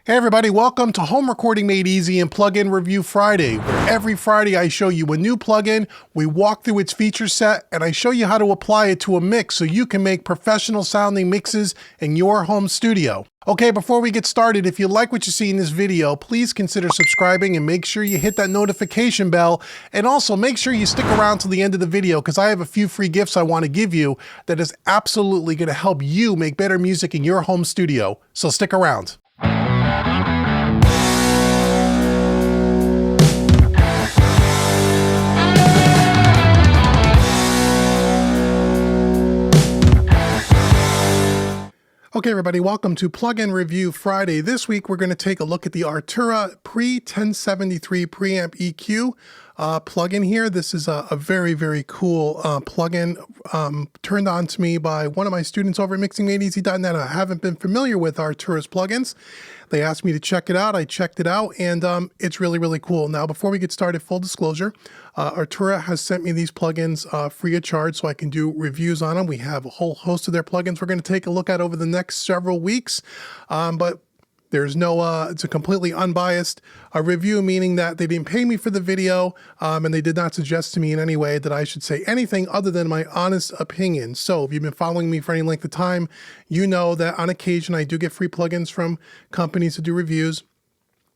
Hey everybody, welcome to Home Recording Made Easy and Plugin Review Friday, where every Friday I show you a new plugin, we walk through its feature set, and I show you how to apply it to a mix so you can make professional sounding mixes in your home studio. Okay, before we get started, if you like what you see in this video, please consider subscribing and make sure you hit that notification bell, and also make sure you stick around till the end of the video because I have a few free gifts I want to give you that is absolutely going to help you make better music in your home studio. So stick around. Okay everybody, welcome to Plugin Review Friday. This week we're going to take a look at the Arturia Pre-1073 Preamp EQ plugin here. This is a very, very cool plugin turned on to me by one of my students over at mixingmadeeasy.net. I haven't been familiar with Arturia's plugins. They asked me to check it out. I checked it out, and it's really, really cool. Now, before we get started, full disclosure, Arturia has sent me these plugins free of charge so I can do reviews on them. We have a whole host of their plugins we're going to take a look at over the next several weeks, but there's no, it's a completely unbiased review, meaning that they didn't pay me for the video, and they did not suggest to me in any way that I should say anything other than my honest opinion. So if you've been following me for any length of time, you know that on occasion I do get free plugins from companies to do reviews.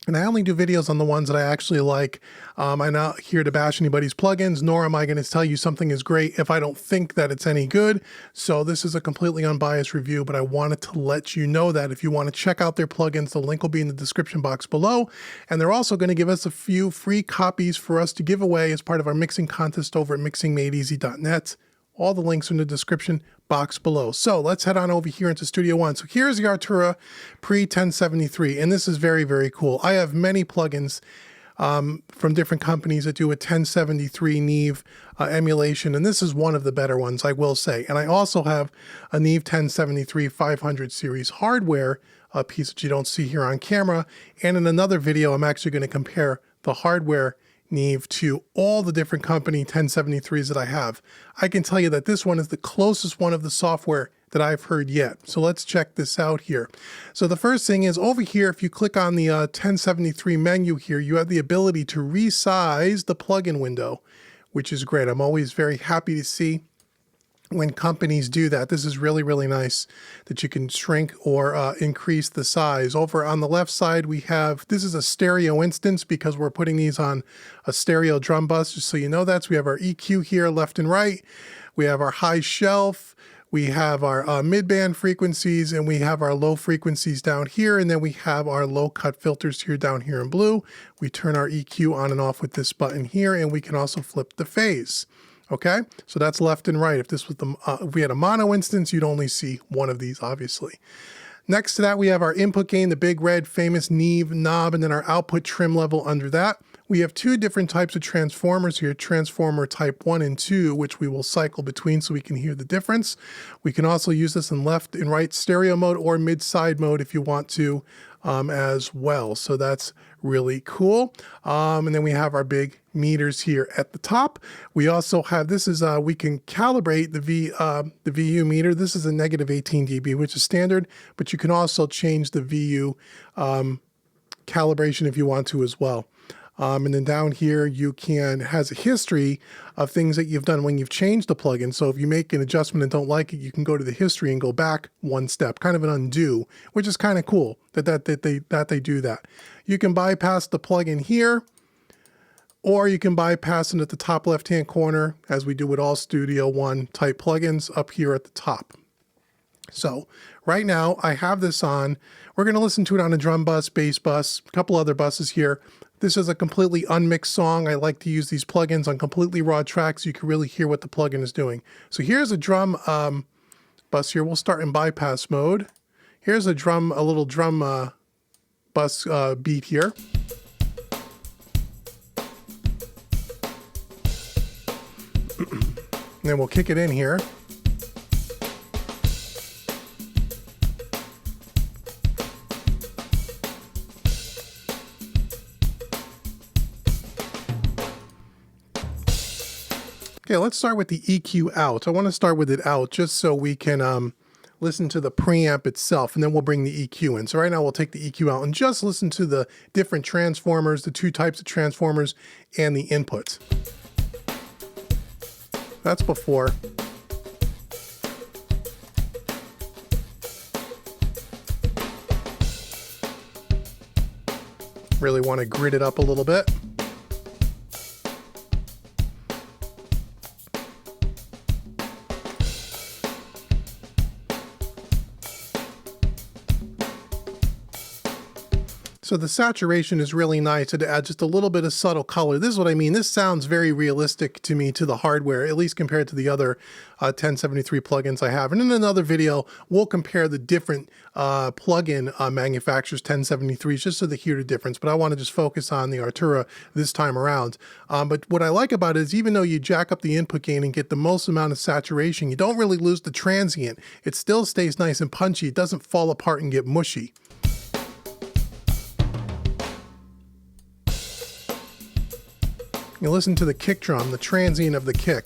And I only do videos on the ones that I actually like. I'm not here to bash anybody's plugins, nor am I going to tell you something is great if I don't think that it's any good. So this is a completely unbiased review, but I wanted to let you know that if you want to check out their plugins, the link will be in the description box below. And they're also going to give us a few free copies for us to give away as part of our mixing contest over at mixingmadeeasy.net. All the links are in the description box below. So let's head on over here into Studio One. So here's the Arturia Pre-1073, and this is very, very cool. I have many plugins from different companies that do a 1073 Neve emulation, and this is one of the better ones, I will say. And I also have a Neve 1073 500 series hardware piece that you don't see here on camera. And in another video, I'm actually going to compare the hardware Neve to all the different company 1073s that I have. I can tell you that this one is the closest one of the software that I've heard yet. So let's check this out here. So the first thing is over here, if you click on the 1073 menu here, you have the ability to resize the plugin window, which is great. I'm always very happy to see when companies do that. This is really, really nice that you can shrink or increase the size. Over on the left side, we have, this is a stereo instance because we're putting these on a stereo drum bus, just so you know that. So we have our EQ here, left and right. We have our high shelf. We have our mid-band frequencies, and we have our low frequencies down here. And then we have our low cut filters here down here in blue. We turn our EQ on and off with this button here, and we can also flip the phase. Okay, so that's left and right. If this was the, if we had a mono instance, you'd only see one of these, obviously. Next to that, we have our input gain, the big red famous Neve knob, and then our output trim level under that. We have two different types of transformers here, transformer type 1 and 2, which we will cycle between so we can hear the difference. We can also use this in left and right stereo mode or mid-side mode if you want to as well. So that's really cool. And then we have our big meters here at the top. We also have, this is, we can calibrate the VU meter. This is a negative 18 dB, which is standard, but you can also change the VU calibration if you want to as well. And then down here, you can, has a history of things that you've done when you've changed the plugin. So if you make an adjustment and don't like it, you can go to the history and go back one step, kind of an undo, which is kind of cool that they do that. You can bypass the plugin here, or you can bypass it at the top left-hand corner, as we do with all Studio One type plugins up here at the top. So right now I have this on. We're going to listen to it on a drum bus, bass bus, a couple other buses here. This is a completely unmixed song. I like to use these plugins on completely raw tracks so you can really hear what the plugin is doing. So here's a drum bus here. We'll start in bypass mode. Here's a little drum bus beat here. And then we'll kick it in here. Okay, let's start with the EQ out. I want to start with it out just so we can listen to the preamp itself, and then we'll bring the EQ in. So right now we'll take the EQ out and just listen to the different transformers, the two types of transformers, and the inputs. That's before. Really want to grid it up a little bit. So the saturation is really nice. It adds just a little bit of subtle color. This is what I mean. This sounds very realistic to me, to the hardware, at least compared to the other 1073 plugins I have. And in another video, we'll compare the different plugin manufacturers, 1073s, just so they hear the difference. But I want to just focus on the Arturia this time around. But what I like about it is even though you jack up the input gain and get the most amount of saturation, you don't really lose the transient. It still stays nice and punchy. It doesn't fall apart and get mushy. You listen to the kick drum, the transient of the kick.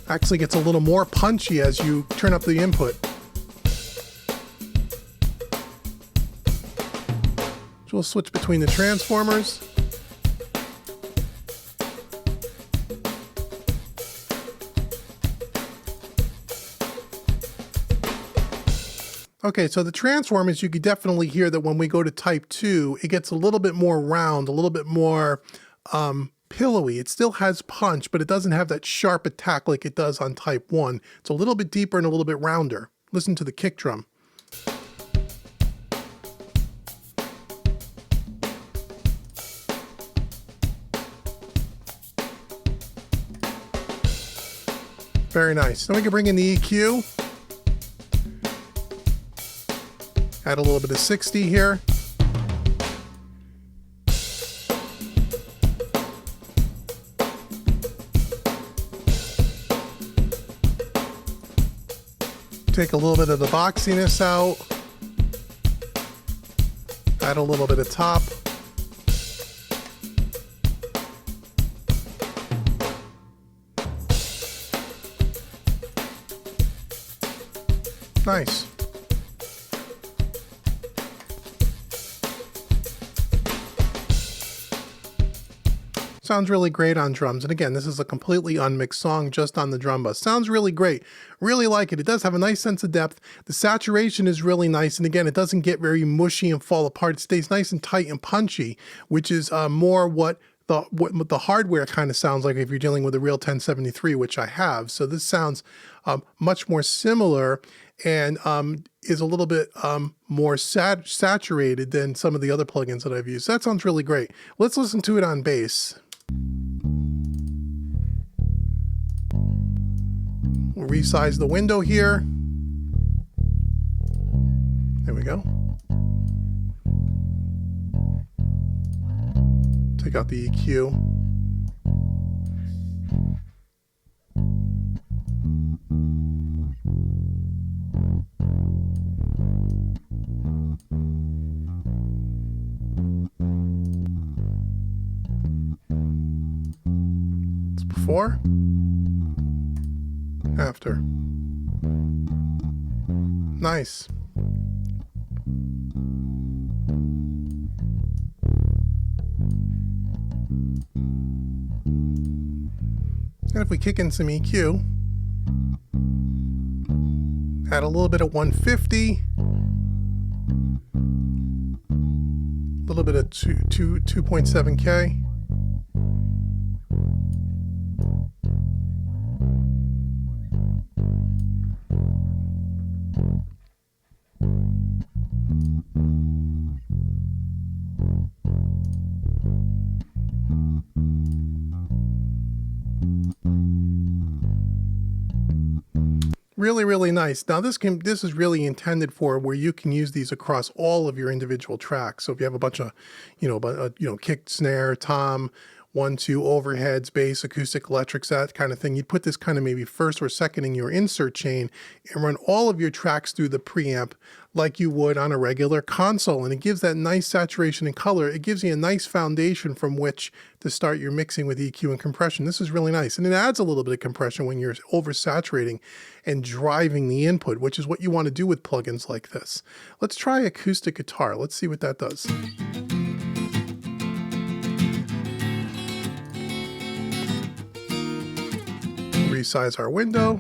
Actually gets a little more punchy as you turn up the input. So we'll switch between the transformers. Okay, so the transformers, you could definitely hear that when we go to type 2, it gets a little bit more round, a little bit more pillowy. It still has punch, but it doesn't have that sharp attack like it does on type 1. It's a little bit deeper and a little bit rounder. Listen to the kick drum. Very nice. Then we can bring in the EQ. Add a little bit of 60 here. Take a little bit of the boxiness out. Add a little bit of top. Nice. Sounds really great on drums. And again, this is a completely unmixed song just on the drum bus. Sounds really great. Really like it. It does have a nice sense of depth. The saturation is really nice. And again, it doesn't get very mushy and fall apart. It stays nice and tight and punchy, which is more what the hardware kind of sounds like if you're dealing with a real 1073, which I have. So this sounds much more similar and is a little bit more saturated than some of the other plugins that I've used. So that sounds really great. Let's listen to it on bass. We'll resize the window here. There we go. Take out the EQ. It's before, after. Nice. And if we kick in some EQ, add a little bit of 150, a little bit of 2.7K. Really, really nice. Now this is really intended for where you can use these across all of your individual tracks. So if you have a bunch of, kick, snare, tom, 1, 2 overheads, bass, acoustic, electrics, that kind of thing. You'd put this kind of maybe first or second in your insert chain and run all of your tracks through the preamp like you would on a regular console. And it gives that nice saturation and color. It gives you a nice foundation from which to start your mixing with EQ and compression. This is really nice. And it adds a little bit of compression when you're oversaturating and driving the input, which is what you want to do with plugins like this. Let's try acoustic guitar. Let's see what that does. Resize our window.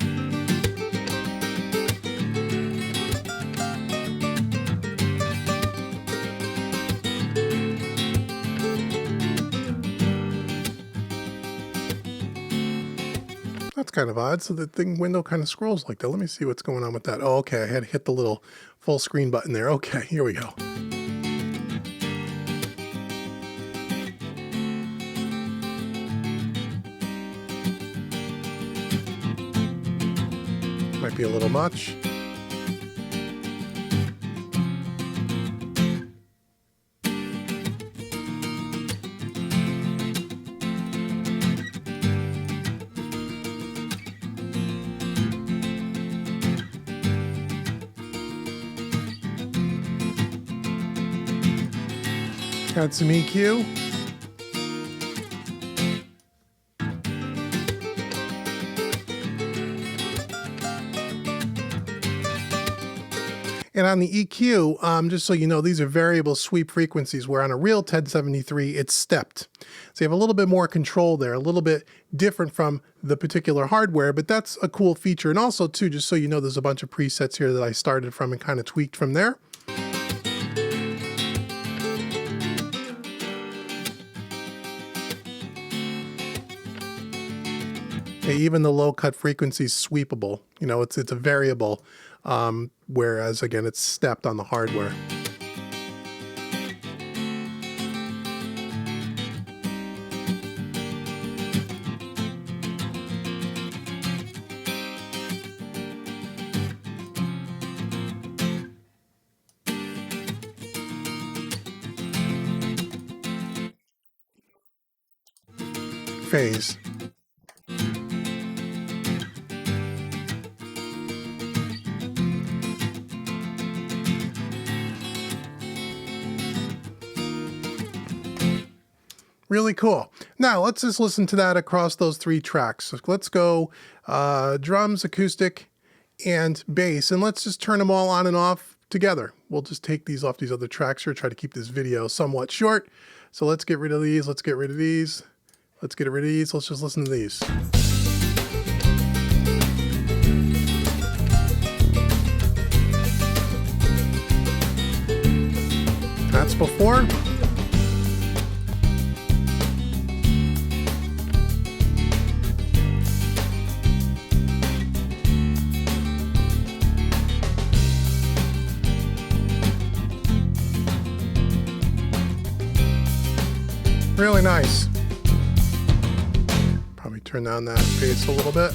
That's kind of odd. So the window kind of scrolls like that. Let me see what's going on with that. Oh, okay. I had to hit the little full screen button there. Okay, here we go. Might be a little much. Add some EQ. And on the EQ, just so you know, these are variable sweep frequencies, where on a real 1073, it's stepped. So you have a little bit more control there, a little bit different from the particular hardware, but that's a cool feature. And also, too, just so you know, there's a bunch of presets here that I started from and kind of tweaked from there. Even the low cut frequency is sweepable. You know, it's a variable, whereas again, it's stepped on the hardware. Phase. Really cool. Now let's just listen to that across those 3 tracks. So let's go drums, acoustic, and bass, and let's just turn them all on and off together. We'll just take these off these other tracks here, try to keep this video somewhat short. So let's get rid of these, let's get rid of these, let's get rid of these, let's just listen to these. That's before. Really nice. Probably turn down that bass a little bit.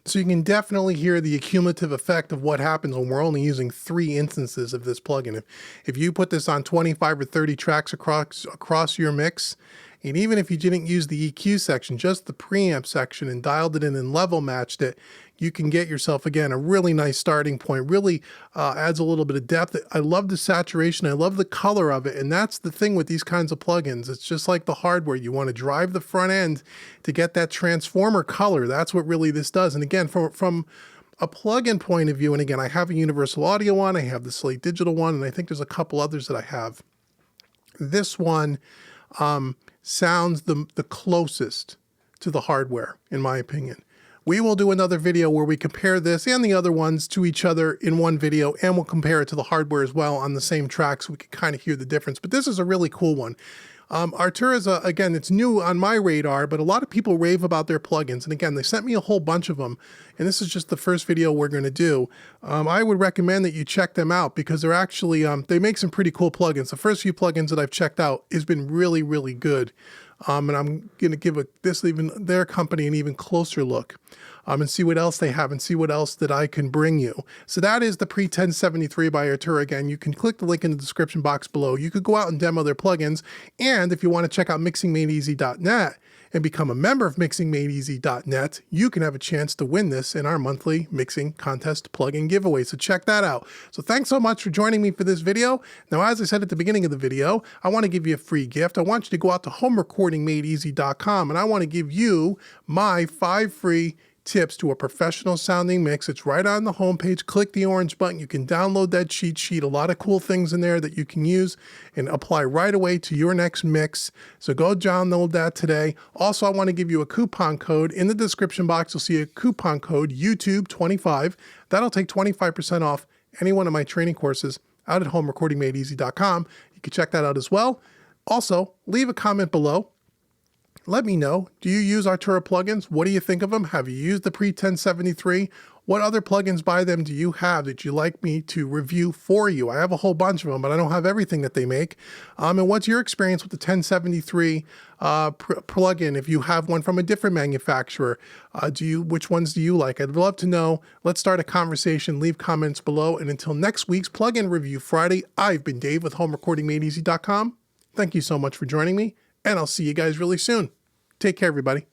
So you can definitely hear the cumulative effect of what happens when we're only using 3 instances of this plugin. If you put this on 25 or 30 tracks across your mix, and even if you didn't use the EQ section, just the preamp section, and dialed it in and level matched it, you can get yourself, again, a really nice starting point. Really adds a little bit of depth. I love the saturation. I love the color of it. And that's the thing with these kinds of plugins. It's just like the hardware. You want to drive the front end to get that transformer color. That's what really this does. And again, from a plugin point of view, and again, I have a Universal Audio one, I have the Slate Digital one, and I think there's a couple others that I have. This one sounds the closest to the hardware, in my opinion. We will do another video where we compare this and the other ones to each other in one video, and we'll compare it to the hardware as well on the same track so we can kind of hear the difference. But this is a really cool one. Arturia is, again, it's new on my radar, but a lot of people rave about their plugins. And again, they sent me a whole bunch of them, and this is just the first video we're going to do. I would recommend that you check them out because they're actually, they make some pretty cool plugins. The first few plugins that I've checked out has been really, really good. And I'm going to give their company an even closer look. and see what else they have and see what else that I can bring you. So that is the Pre-1073 by Arturia. Again, you can click the link in the description box below. You could go out and demo their plugins. And if you want to check out mixingmadeeasy.net and become a member of mixingmadeeasy.net, you can have a chance to win this in our monthly mixing contest plugin giveaway. So check that out. So thanks so much for joining me for this video. Now, as I said at the beginning of the video, I want to give you a free gift. I want you to go out to homerecordingmadeeasy.com and I want to give you my 5 free tips to a professional sounding mix. It's right on the homepage. Click the orange button. You can download that cheat sheet. A lot of cool things in there that you can use and apply right away to your next mix. So go download that today. Also, I want to give you a coupon code. In the description box, you'll see a coupon code, YouTube25. That'll take 25% off any one of my training courses out at homerecordingmadeeasy.com. You can check that out as well. Also, leave a comment below. Let me know, do you use Arturia plugins? What do you think of them? Have you used the Pre-1073? What other plugins by them do you have that you'd like me to review for you? I have a whole bunch of them, but I don't have everything that they make. And what's your experience with the 1073 plugin? If you have one from a different manufacturer, which ones do you like? I'd love to know. Let's start a conversation. Leave comments below. And until next week's Plugin Review Friday, I've been Dave with homerecordingmadeeasy.com. Thank you so much for joining me, and I'll see you guys really soon. Take care, everybody.